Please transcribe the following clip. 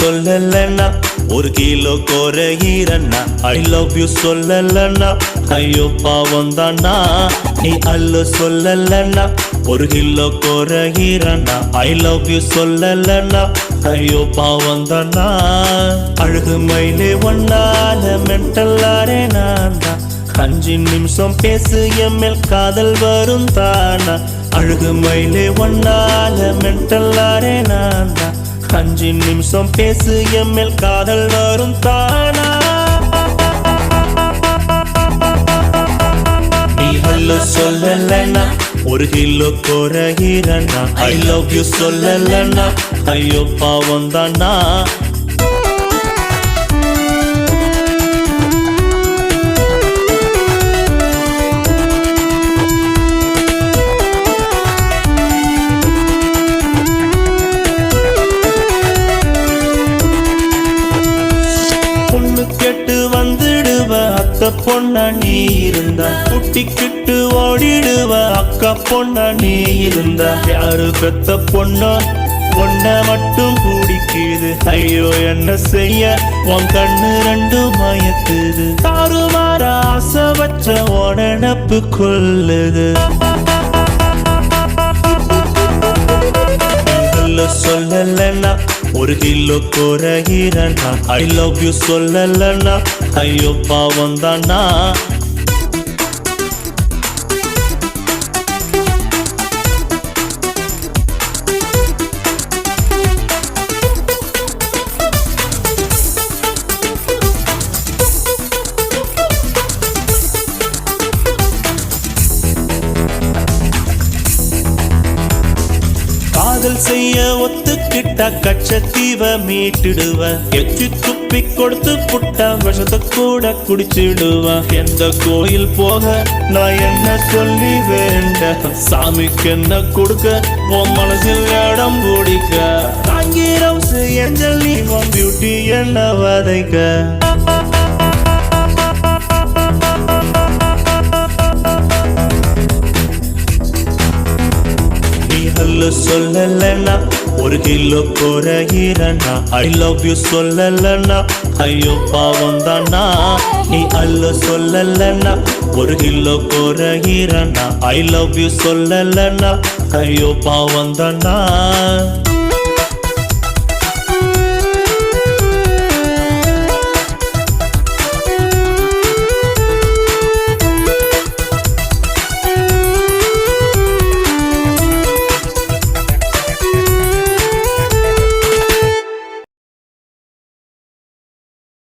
சொல்லலன்னா ஒரு kilo குறையிறன்னா I love you சொல்லலன்னா ஐயோ பாவம் தானா நீ அல்ல சொல்லலன்னா ஒரு கிலோ குறையிறன்னா ஐ லவ் யூ சொல்லலன்னா ஐயோ பாவம் தானா அழகு மயிலே ஒன்னால மென்டல்லாரே நான் தான் 5 நிமிஷம் பேசு எம்எல் காதல் வரும் தானா அழகு மயிலே ஒன்னால மென்டல்லாரே நான் தான் 5 நிமிஷம் பேசு எம்எல் காதல் வரும் தானா நீ ஹலோ சொல்லலன்னா ஒரு கிலோ குறையிறன்னா ஐ லவ் யூ சொல்லலன்னா ஐயோ பாவம் தானா கெட்டு வந்துடுவ அத்த பொண்ணா நீ இருந்தா குட்டிக்கிட்டு ஓடிடுவ அக்கா பொண்ணா நீ இருந்தா யாரு பெத்த பொண்ணா பொண்ண மட்டும் பிடிக்குது ஐயோ என்ன செய்ய உன் கண்ணு ரெண்டும் மயக்குது தாறுமாற ஆசை வச்ச உடனப்பு கொல்லுது சொல்லலன்னா ஒரு கிலோ குறையிறன்னா ஐ லவ் யூ சொல்லலன்னா ஐயோ பாவம் தானா காதல் செய்ய ஒத்துக்கிட்டா கச்சத்தீவ மீட்டுடுவ எச்சி துப்பி கொடுத்து புட்டா விஷத்தை கூட குடிச்சிடுவ எந்த கோயில் போக நான் என்ன சொல்லி வேண்ட சாமிக்கு என்ன கொடுக்க உன் மனசில் இடம் பிடிக்க தாங்கிரம் ஏஞ்சல் நீ உன் பியூட்டி என்ன வதைக்க சொல்லலன்னா ஒரு கிலோ குறையிறன்னா ஐ லவ் யூ சொல்லலன்னா ஐயோ பாவம் தானா நீ அல்ல சொல்லலன்னா ஒரு கிலோ குறையிறன்னா ஐ லவ் யூ சொல்லலன்னா ஐயோ பாவம் தானா